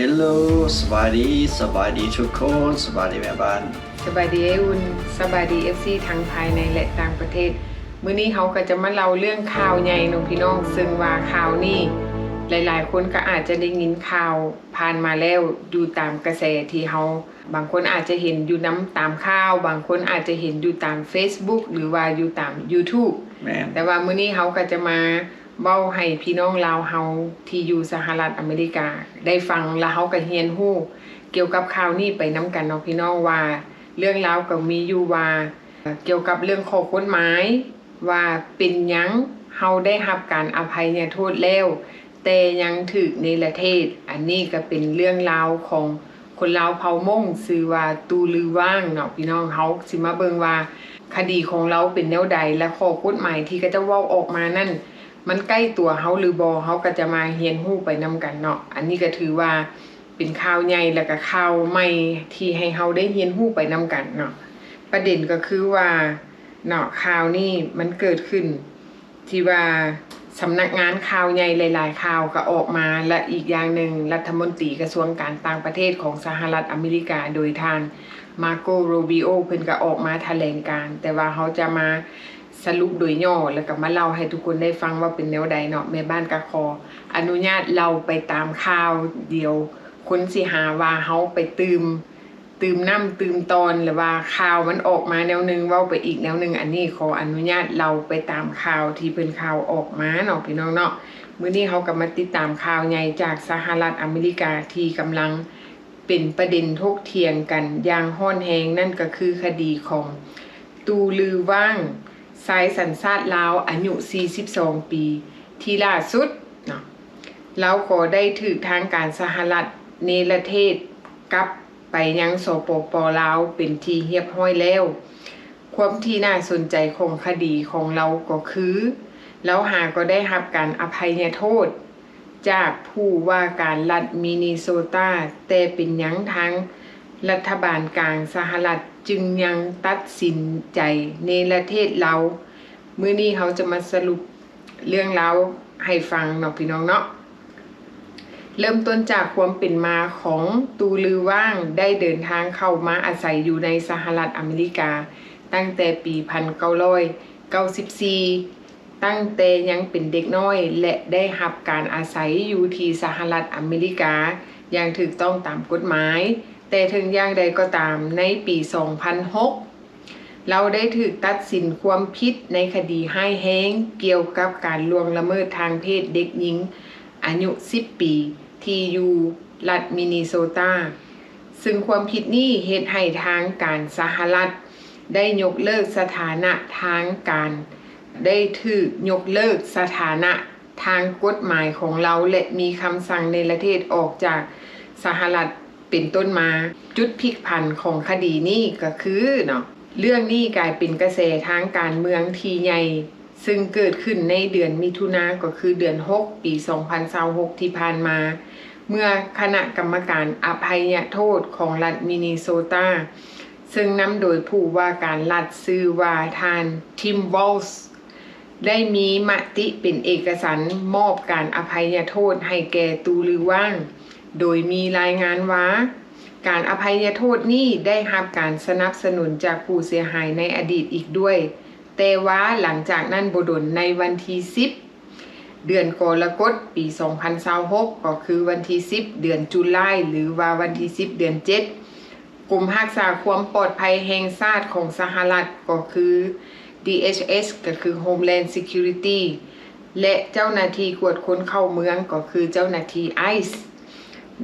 Hello สบายดีทุกคนสบายดีแม่บ้านสบายดีอุ่นสบายดี FC ทั้งภายในและต่างประเทศมื้อนี้เขาก็จะมาเล่าเรื่องข่าวใหญ่น้องพี่น้องซึ่งว่าข่าวนี้หลายๆคนก็อาจจะได้ยินข่าวผ่านมาแล้วอยู่ตามกระแสที่เขาบางคนอาจจะเห็นอยู่น้ำตามข่าวบางคนอาจจะเห็นอยู่ตาม Facebook หรือว่าอยู่ตาม YouTube แต่ว่ามื้อนี้เขาก็จะมาเว้าให้พี่น้องลาวเฮาที่อยู่สหรัฐอเมริกาได้ฟังแล้วเขาก็เรียนรู้เกี่ยวกับข่าวนี้ไปนํกันเนาะพี่น้องว่าเรื่องราวก็มีอยู่ว่าเกี่ยวกับเรื่องข้อกฎหมายว่าเป็นหยังเฮาได้รับการอภัยโทษแล้วแต่ยังถูกในประเทศอันนี้ก็เป็นเรื่องราวของคนลาวเผ่ามงชื่อว่าตูลือว่างเนาะพี่น้องเฮาสิมาเบิ่งว่าคดีของเราเป็นแนวใดและข้อกฎหมายที่ก็จะเว้าออกมานั่นมันใกล้ตัวเฮาหรือบ่เฮาก็จะมาเรียนรู้ไปนํกันเนาะอันนี้ก็ถือว่าเป็นข่าวใหญ่แล้วก็ข่าวใหม่ที่ให้เฮาได้เรียนรู้ไปนํกันเนาะประเด็นก็คือว่าเนาะข่าวนี้มันเกิดขึ้นที่ว่าสำนักงานข่าวใหญ่หลายๆข่าวก็ออกมาและอีกอย่างหนึ่งรัฐมนตรีกระทรวงการต่างประเทศของสหรัฐอเมริกาโดยทางมาโกโรบิโอเพิ่นก็ออกมาแถลงการแต่ว่าเขาจะมาสรุปโดยย่อแล้วก็มาเล่าให้ทุกคนได้ฟังว่าเป็นแนวใดเนาะแม่บ้านก็ขออนุญาตเราไปตามข่าวเดียวคนสิหาว่าเฮาไปตืมน้ำตืมตอนหรือว่าข่าวมันออกมาแนวนึงเว้าไปอีกแนวนึงอันนี้ขออนุญาตเราไปตามข่าวที่เป็นข่าวออกมาเนาะพี่น้องเนาะมื้อนี้เฮาก็มาติดตามข่าวใหญ่จากสหรัฐอเมริกาที่กำลังเป็นประเด็นถกเถียงกันอย่างร้อนแรงนั่นก็คือคดีของตูลือว่างชายสัญชาติลาวอายุ42ปีที่ล่าสุดเนาะแล้วก็ได้ถูกทางการสหรัฐเนรเทศกับไปยังสปป.ลาวเป็นที่เรียบร้อยแล้วความที่น่าสนใจของคดีของเราก็คือเราก็ได้รับการอภัยโทษจากผู้ว่าการรัฐมินนิโซตาแต่เป็นหยังทางรัฐบาลกลางสหรัฐจึงยังตัดสินใจในประเทศเรามื้อนี้เขาจะมาสรุปเรื่องราวให้ฟังเนาะพี่น้องเนาะเริ่มต้นจากความเป็นมาของตูลือว่างได้เดินทางเข้ามาอาศัยอยู่ในสหรัฐอเมริกาตั้งแต่ปี1994ตั้งแต่ยังเป็นเด็กน้อยและได้รับการอาศัยอยู่ที่สหรัฐอเมริกาอย่างถูกต้องตามกฎหมายแต่ถึงอย่างใดก็ตามในปี2006เราได้ถูกตัดสินความผิดในคดีร้ายแรงเกี่ยวกับการล่วงละเมิดทางเพศเด็กหญิงอายุ10 ปีที่อยู่รัฐมินนิโซตาซึ่งความผิดนี้เฮ็ดให้ทางการสหรัฐได้ยกเลิกสถานะทางการได้ถูกยกเลิกสถานะทางกฎหมายของเราและมีคำสั่งในประเทศออกจากสหรัฐเป็นต้นมาจุดพลิกผันของคดีนี้ก็คือเนาะเรื่องนี้กลายเป็นกระแสทางการเมืองที่ใหญ่ซึ่งเกิดขึ้นในเดือนมิถุนายนก็คือเดือน6ปี2026ที่ผ่านมาเมื่อคณะกรรมการอภัยโทษของรัฐมินนิโซตาซึ่งนำโดยผู้ว่าการรัฐชื่อว่าทานทิมวอลส์ได้มีมติเป็นเอกสารมอบการอภัยโทษให้แก่ตูลือว่างโดยมีรายงานว่าการอภัยโทษนี้ได้รับการสนับสนุนจากผู้เสียหายในอดีตอีกด้วยแต่ว่าหลังจากนั้นบ่ดนในวันที่10เดือนกรกฎาคมปี2026ก็คือวันที่10เดือนตุลาคมหรือว่าวันที่10เดือน7กรมรักษาความปลอดภัยแห่งชาติของสหรัฐก็คือ DHS ก็คือ Homeland Security และเจ้าหน้าที่กวดคนเข้าเมืองก็คือเจ้าหน้าที่ ICE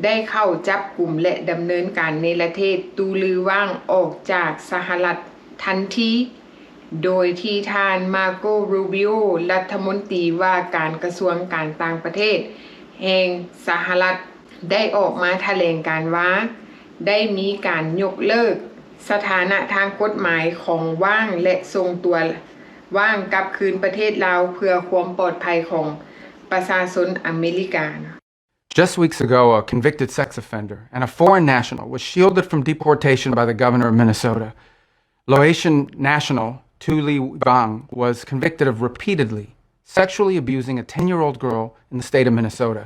ได้เข้าจับกลุ่มและดำเนินการในประเทศตูลือว่างออกจากสหรัฐทันทีโดยที่ทานมาโกรูบิโอรัฐมนตรีว่าการกระทรวงการต่างประเทศแห่งสหรัฐได้ออกมาแถลงการว่าได้มีการยกเลิกสถานะทางกฎหมายของว่างและส่งตัวว่างกลับคืนประเทศลาวเพื่อความปลอดภัยของประชาชนอเมริกา Just weeks ago, a convicted sex offender and a foreign national was shielded from deportation by the governor of Minnesota. Laotian national Tu Ly Vang was convicted of repeatedly sexually abusing a 10-year-old girl in the state of Minnesota.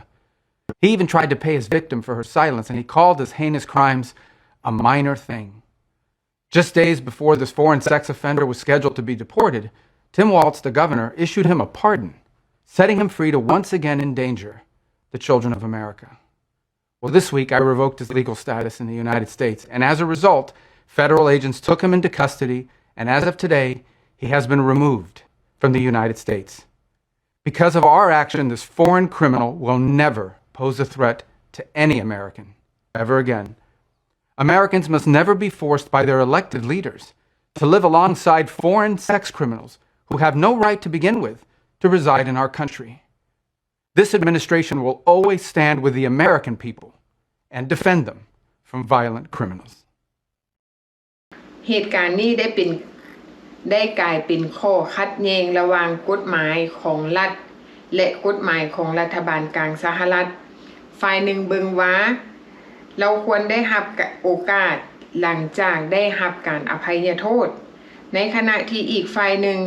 He even tried to pay his victim for her silence, and he called his heinous crimes a minor thing. Just days before this foreign sex offender was scheduled to be deported, Tim Walz, the governor, issued him a pardon, setting him free to once again endanger the children of America. Well, this week I revoked his legal status in the United States, and as a result, federal agents took him into custody, and as of today, he has been removed from the United States. Because of our action, this foreign criminal will never pose a threat to any American, ever again. Americans must never be forced by their elected leaders to live alongside foreign sex criminals who have no right to begin with to reside in our country. This administration will always stand with the American people and defend them from violent criminals. เหตุการณ์นี้ได้กลายเป็นข้อขัดแย้งระหว่างกฎหมายของรัฐและกฎหมายของรัฐบาลกลางสหรัฐฝ่ายหนึ่งเบิ่งว่าเราควรได้รับโอกาสหลังจากได้รับการอภัยโทษในขณะที่อีกฝ่ายหนึ่ง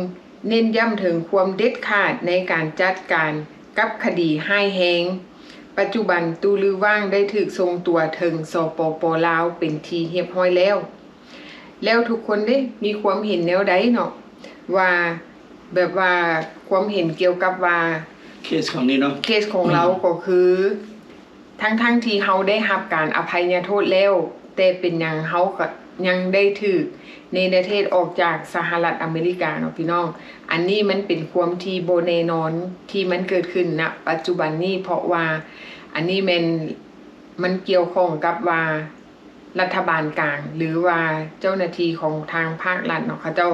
เน้นย้ำถึงความเด็ดขาดในการจัดการกับคดีร้ายแรงปัจจุบันตูลือว่างได้ถูกส่งตัวถึงสปป.ลาวเป็นที่เรียบร้อยแล้วทุกคนได้มีความเห็นแนวใดเนาะว่าแบบว่าความเห็นเกี่ยวกับว่าเคสของนี้เนาะเคสของเราก็คือทั้งที่เฮาได้รับการอภัยโทษแล้วแต่เป็นหยังเฮาก็ยังได้ถูกในประเทศออกจากสหรัฐอเมริกาเนาะพี่น้องอันนี้มันเป็นความที่บ่แน่นอนที่มันเกิดขึ้นณปัจจุบันนี้เพราะว่าอันนี้มันเกี่ยวข้องกับว่ารัฐบาลกลางหรือว่าเจ้าหน้าที่ของทางภาครัฐเนาะเขาเจ้า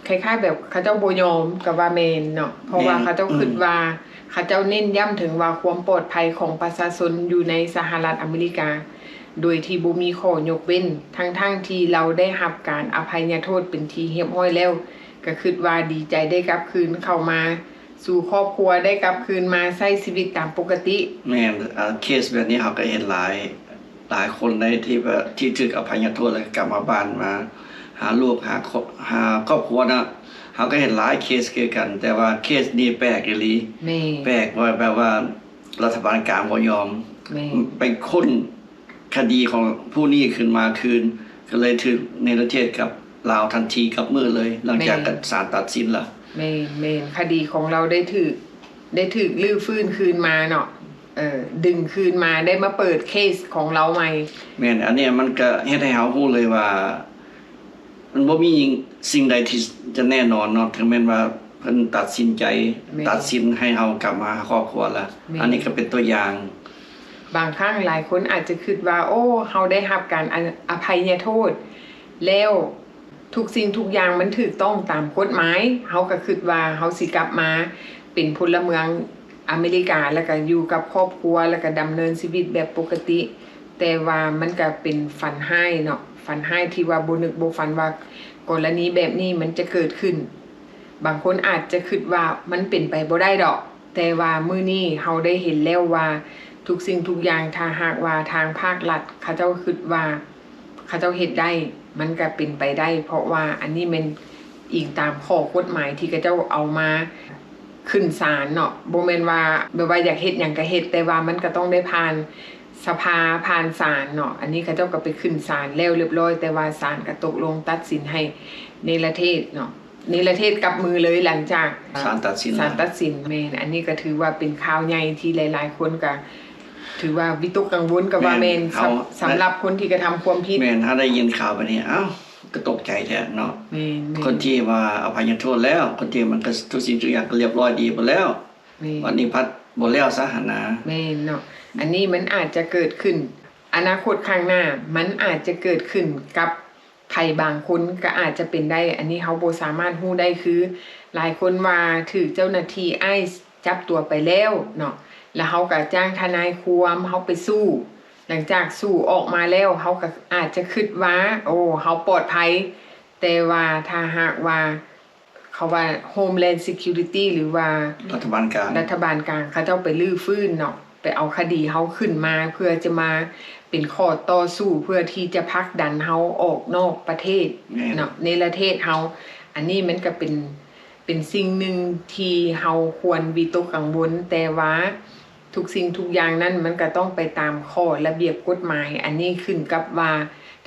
คล้ายๆแบบเขาเจ้าบ่ยอมกับว่าแม่นเนาะเพราะว่าเขาเจ้าคิดว่าเขาเจ้าเน้นย้ำถึงว่าความปลอดภัยของประชาชนอยู่ในสหรัฐอเมริกาโดยที่บ่มีข้อยกเว้นทั้งที่เราได้รับการอภัยโทษเป็นที่เรียบร้อยแล้วก็คิดว่าดีใจได้กลับคืนเข้ามาสู่ครอบครัวได้กลับคืนมาใช้ชีวิตตามปกติแม่นเคสแบบนี้เฮาก็เห็นหลายคนในที่ถูกอภัยโทษแล้วกลับมาบ้านมาหาลูกหาครอบครัวนะเฮาก็เห็นหลายเคสเกี่ยวกันแต่ว่าเคสนี้แปลกอีหลีแปลกว่าแบบว่ารัฐบาลกลางบ่ยอมไปค้นคดีของผู้นี้ขึ้นมาคืนก็เลยถูกในประเทศกับลาวทันทีกับมือเลยหลังจากศาลตัดสินแล้วแม่นคดีของเราได้ถูกลื้อฟื้นคืนมาเนาะดึงคืนมาได้มาเปิดเคสของเราใหม่แม่นอันนี้มันก็เฮ็ดให้เฮาฮู้เลยว่ามันบ่มีสิ่งใดที่จะแน่นอนเนาะถึงแม้ว่าเพิ่นตัดสินให้เฮากลับมาครอบครัวแล้วอันนี้ก็เป็นตัวอย่างบางครั้งหลายคนอาจจะคิดว่าโอ้เฮาได้รับการอภัยโทษแล้วทุกสิ่งทุกอย่างมันถูกต้องตามกฎหมายเฮาก็คิดว่าเฮาสิกลับมาเป็นพลเมืองอเมริกาแล้วก็อยู่กับครอบครัวแล้วก็ดำเนินชีวิตแบบปกติแต่ว่ามันก็เป็นฝันร้ายเนาะฝันร้ายที่ว่าบ่นึกบ่ฝันว่ากรณีแบบนี้มันจะเกิดขึ้นบางคนอาจจะคิดว่ามันเป็นไปบ่ได้ดอกแต่ว่ามื้อนี้เฮาได้เห็นแล้วว่าทุกสิ่งทุกอย่างถ้าหากว่าทางภาครัฐเขาเจ้าคิดว่าเขาเจ้าเฮ็ดได้มันก็เป็นไปได้เพราะว่าอันนี้มันอิงตามข้อกฎหมายที่เขาเจ้าเอามาขึ้นศาลเนาะบ่แม่นว่าแบบว่าอยากเฮ็ดหยังก็เฮ็ดแต่ว่ามันก็ต้องได้ผ่านสภาผ่านศาลเนาะอันนี้เขาเจ้าก็ไปขึ้นศาลแล้วเรียบร้อยแต่ว่าศาลก็ตกลงตัดสินให้ในประเทศเนาะในประเทศกับมือเลยหลังจากศาลตัดสินแม่นอันนี้ก็ถือว่าเป็นข่าวใหญ่ที่หลายๆคนก็ถือว่าวิตกกังวลกับว่าแม่นสำหรับคนที่กระทำความผิดแม่นถ้าได้ยินข่าวแบบนี้อ้าวก็ตกใจแท้เนาะคนที่ว่าอภัยโทษแล้วคนที่มันก็ทุกสิ่งทุกอย่างก็เรียบร้อยดีหมดแล้ววันนี้พัดบ่แล้วซะหั่นนะแม่นเนาะอันนี้มันอาจจะเกิดขึ้นอนาคตข้างหน้ามันอาจจะเกิดขึ้นกับใครบางคนก็อาจจะเป็นได้อันนี้เฮาบ่สามารถฮู้ได้คือหลายคนว่าถูกเจ้าหน้าที่ไอซ์จับตัวไปแล้วเนาะแล้วเฮาก็จ้างทนายความเฮาไปสู้หลังจากสู้ออกมาแล้วเฮาก็อาจจะคิดว่าโอ้เฮาปลอดภัยแต่ว่าถ้าหากว่าเขาว่า Homeland Security หรือว่ารัฐบาลกลางเขาเจ้าไปลื้อฟื้นเนาะไปเอาคดีเฮาขึ้นมาเพื่อจะมาเป็นข้อต่อสู้เพื่อที่จะผลักดันเฮาออกนอกประเทศเนาะในประเทศเฮาอันนี้มันก็เป็นสิ่งหนึ่งที่เฮาควรวิตกกังวลแต่ว่า ทุกสิ่งทุกอย่างนั้นมันก็ต้องไปตามข้อระเบียบกฎหมายอันนี้ขึ้นกับว่า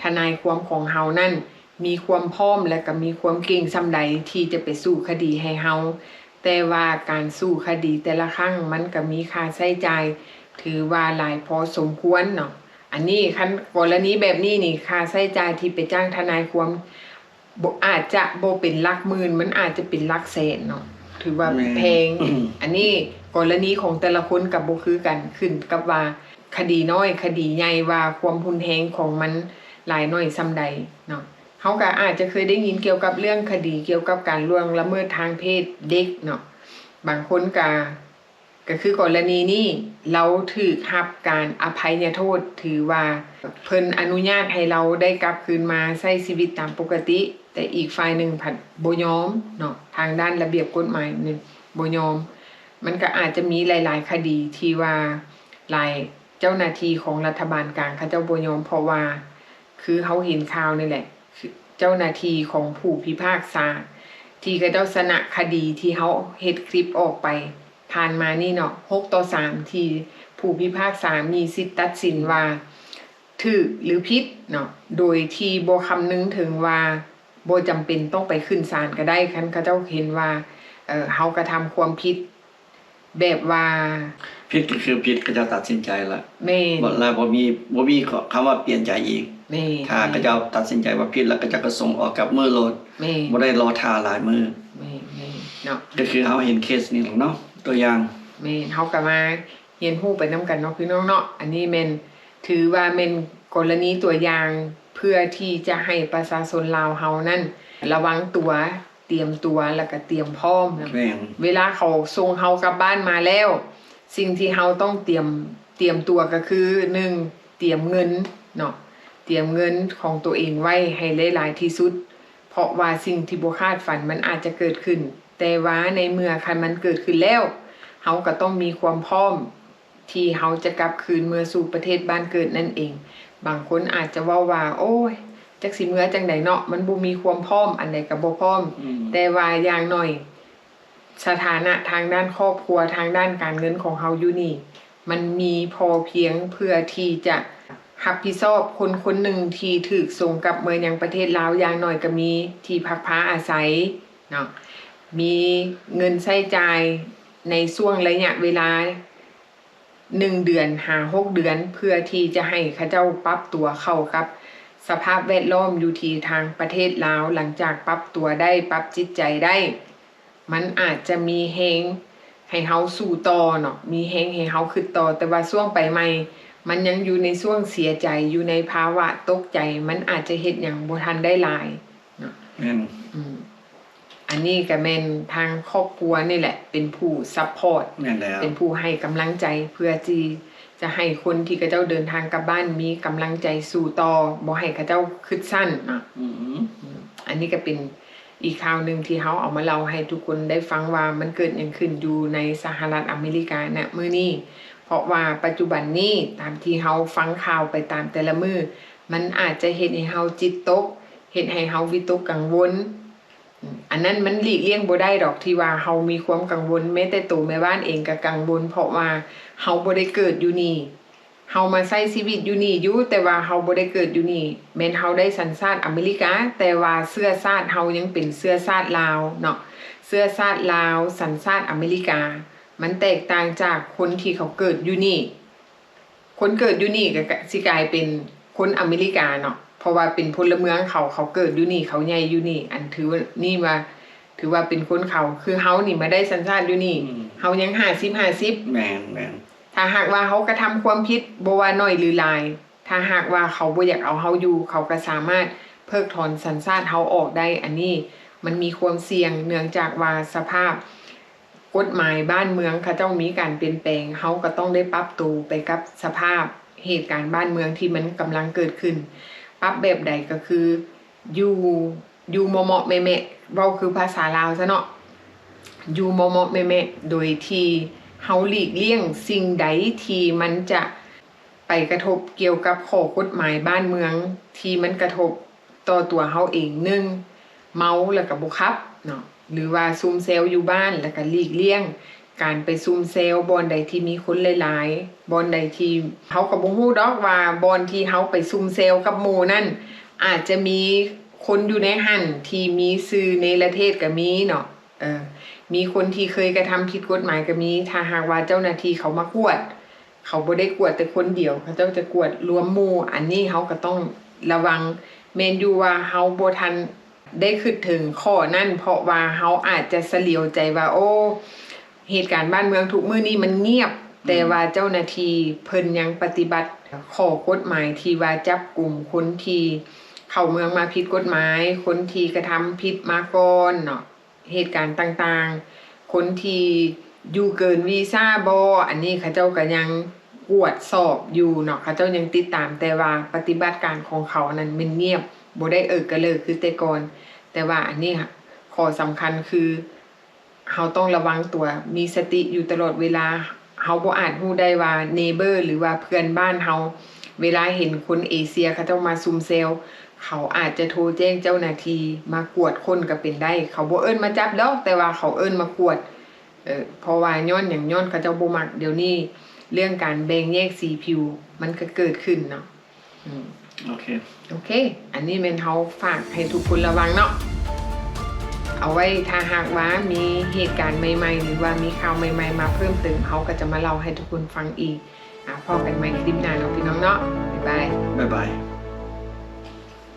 ทนายความของเฮานั้นมีความพร้อมและก็มีความเก่งส่ำใดที่จะไปสู้คดีให้เฮาแต่ว่าการสู้คดีแต่ละครั้งมันก็มีค่าใช้จ่ายถือว่าหลายพอสมควรเนาะอันนี้คันกรณีแบบนี้นี่ค่าใช้จ่ายที่ไปจ้างทนายความอาจจะบ่เป็นหลักหมื่นมันอาจจะเป็นหลักแสนเนาะถือว่าแพงอันนี้กรณีของแต่ละคนกับบ่คือกันขึ้นกับว่าคดีน้อยคดีใหญ่ว่าความรุนแรงของมันหลายน้อยส่ำใดเนาะเฮาก็อาจจะเคยได้ยินเกี่ยวกับเรื่องคดีเกี่ยวกับการล่วงละเมิดทางเพศเด็กเนาะบางคนก็คือกรณีนี้เราถูกรับการอภัยโทษถือว่าเพิ่นอนุญาตให้เราได้กลับคืนมาใช้ชีวิตตามปกติแต่อีกฝ่ายหนึ่งผัดบ่ยอมเนาะทางด้านระเบียบกฎหมายนี่บ่ยอมมันก็อาจจะมีหลายๆคดีที่ว่าหลายเจ้าหน้าที่ของรัฐบาลกลางเขาเจ้าบ่ยอมเพราะว่าคือเขาเห็นข่าวนี่แหละเจ้าหน้าที่ของผู้พิพากษาที่เขาเจ้าชนะคดีที่เขาเฮ็ดคลิปออกไปผ่านมานี่เนาะ6-3ที่ผู้พิพากษามีสิทธิ์ตัดสินว่าถูกหรือผิดเนาะโดยที่บ่คำนึงถึงว่าบ่จำเป็นต้องไปขึ้นศาลก็ได้คันเขาเจ้าเห็นว่าเฮากระทำความผิดแบบว่าผิดก็คือผิดก็จะตัดสินใจละแม่นแล้วบ่มีคำว่าเปลี่ยนใจอีกแม่ถ้าเขาจะตัดสินใจว่าผิดแล้วก็จะส่งออกกับมือโลดบ่ได้รอท่าหลายมือแม่เนาะก็คือเฮาเห็นเคสนี้เนาะตัวอย่างแม่เฮาก็มาเรียนรู้ไปนํกันเนาะพี่น้องเนาะอันนี้แม่นถือว่าแม่นกรณีตัวอย่างเพื่อที่จะให้ประชาชนลาวเฮานั้นระวังตัวเตรียมตัวแล้วก็เตรียมพร้อมนะเวลาเขาส่งเฮากลับบ้านมาแล้วสิ่งที่เฮาต้องเตรียมตัวก็คือ1เตรียมเงินเนาะเตรียมเงินของตัวเองไว้ให้หลายๆที่สุดเพราะว่าสิ่งที่บ่คาดฝันมันอาจจะเกิดขึ้นแต่ว่าในเมื่อคันมันเกิดขึ้นแล้วเฮาก็ต้องมีความพร้อมที่เฮาจะกลับคืนเมื่อสู่ประเทศบ้านเกิดนั่นเองบางคนอาจจะว่าโอ้ยจักสิเมื่อจังได๋เนาะมันบ่มีความพร้อมอันใดก็บ่พร้อมแต่ว่าอย่างน้อยสถานะทางด้านครอบครัวทางด้านการเงินของเฮาอยู่นี่มันมีพอเพียงเพื่อที่จะรับผิดชอบคนๆนึงที่ถูกส่งกลับเมืองยังประเทศลาวอย่างน้อยก็มีที่พักพาอาศัยเนาะมีเงินใช้จ่ายในช่วงระยะเวลา1เดือน5-6เดือนเพื่อที่จะให้เขาเจ้าปรับตัวเข้ากับสภาพแวดล้อมอยู่ที่ทางประเทศลาวหลังจากปรับตัวได้ปรับจิตใจได้มันอาจจะมีแฮงให้เฮาสู้ต่อเนาะมีแฮงให้เฮาขึ้นต่อแต่ว่าช่วงไปใหม่มันยังอยู่ในช่วงเสียใจอยู่ในภาวะตกใจมันอาจจะเฮ็ดหยังบ่ทันได้หลายเนาะอันนี้ก็แม่นทางครอบครัวนี่แหละเป็นผู้ซัพพอร์ตเป็นผู้ให้กำลังใจเพื่อที่จะให้คนที่เขาเจ้าเดินทางกลับบ้านมีกำลังใจสู้ต่อบ่ให้เขาเจ้าคิดสั้นเนาะอันนี้ก็เป็นอีกข่าวนึงที่เฮาเอามาเล่าให้ทุกคนได้ฟังว่ามันเกิดหยังขึ้นอยู่ในสหรัฐอเมริกาณมื้อนี้เพราะว่าปัจจุบันนี้ตามที่เฮาฟังข่าวไปตามแต่ละมื้อมันอาจจะเฮ็ดให้เฮาจิตตกเฮ็ดให้เฮาวิตกกังวลอันนั้นมันหลีกเลี่ยงบ่ได้ดอกที่ว่าเฮามีความกังวลแม้แต่ตัวแม่บ้านเองก็กังวลเพราะว่าเฮาบ่ได้เกิดอยู่นี่เฮามาใช้ชีวิตอยู่นี่อยู่แต่ว่าเฮาบ่ได้เกิดอยู่นี่แม้นเฮาได้สัญชาติอเมริกาแต่ว่าเชื้อชาติเฮายังเป็นเชื้อชาติลาวเนาะเชื้อชาติลาวสัญชาติอเมริกามันแตกต่างจากคนที่เขาเกิดอยู่นี่คนเกิดอยู่นี่ก็สิกลายเป็นคนอเมริกาเนาะเพราะว่าเป็นพลเมืองเขาเกิดอยู่นี่เขาใหญ่อยู่นี่อันถือว่านี่ว่าถือว่าเป็นคนเขาคือเฮานี่มาได้สัญชาติอยู่นี่เฮายัง50-50แม่นถ้าหากว่าเขากระทำความผิดบ่ว่าน้อยหรือหลายถ้าหากว่าเขาบ่อยากเอาเฮาอยู่เขาก็สามารถเพิกถอนสัญชาติเฮาออกได้อันนี้มันมีความเสี่ยงเนื่องจากว่าสภาพกฎหมายบ้านเมืองเขาเจ้ามีการเปลี่ยนแปลงเฮาก็ต้องได้ปรับตัวไปกับสภาพเหตุการณ์บ้านเมืองที่มันกำลังเกิดขึ้นปรับแบบใดก็คืออยู่เหมาะๆแม่ๆเว้าคือภาษาลาวซะเนาะอยู่เหมาะๆแม่ๆโดยที่เฮาหลีกเลี่ยงสิ่งใดที่มันจะไปกระทบเกี่ยวกับข้อกฎหมายบ้านเมืองที่มันกระทบต่อตัวเฮาเอง1เมาแล้วก็บ่ขับเนาะหรือว่าซุ่มเซลอยู่บ้านแล้วก็หลีกเลี่ยง การไปซุ่มเซลบอนใดที่มีคนหลายๆบอนใดที่เฮาก็บ่ฮู้ดอกว่าบอนที่เฮาไปซุ่มเซลกับหมู่นั่นอาจจะมีคนอยู่ในหั่นที่มีชื่อในประเทศก็มีเนาะมีคนที่เคยกระทำผิดกฎหมายก็มีถ้าหากว่าเจ้าหน้าที่เขามากวดเขาบ่ได้กวดแต่คนเดียวเขาเจ้าจะกวดรวมหมู่อันนี้เฮาก็ต้องระวังแม่นอยู่ว่าเฮาบ่ทันได้คิดถึงข้อนั้นเพราะว่าเฮาอาจจะเสลียวใจว่าโอ้เหตุการณ์บ้านเมืองทุกมื้อนี้มันเงียบแต่ว่าเจ้าหน้าที่เพิ่นยังปฏิบัติข้อกฎหมายที่ว่าจับกลุ่มคนที่เข้าเมืองมาผิดกฎหมายคนที่กระทำผิดมาก่อนเนาะเหตุการณ์ต่างๆคนที่อยู่เกินวีซ่าบ่อันนี้เขาเจ้าก็ยังกวดสอบอยู่เนาะเขาเจ้ายังติดตามแต่ว่าปฏิบัติการของเขานั้นมันเงียบบ่ได้กระเลิกคือแต่ก่อนแต่ว่าอันนี้ค่ะข้อสำคัญคือเฮาต้องระวังตัวมีสติอยู่ตลอดเวลาเฮาบ่อาจรู้ได้ว่าเนเบอร์หรือว่าเพื่อนบ้านเฮาเวลาเห็นคนเอเชียเขาเจ้ามาซุ่มเซลเขาอาจจะโทรแจ้งเจ้าหน้าที่มากวดคนก็เป็นได้เขาบ่เอิ้นมาจับดอกแต่ว่าเขาเอิ้นมากวดเพราะว่าย้อนเขาเจ้าบ่มักเดี๋ยวนี้เรื่องการแบ่งแยกสีผิวมันก็เกิดขึ้นเนาะโอเคอันนี้แม่นเฮาฝากให้ทุกคนระวังเนาะเอาไว้ถ้าหากว่ามีเหตุการณ์ใหม่ๆหรือว่ามีข่าวใหม่ๆมาเพิ่มเติมเฮาก็จะมาเล่าให้ทุกคนฟังอีกพบกันใหม่คลิปหน้าเนาะพี่น้องเนาะบ๊ายบาย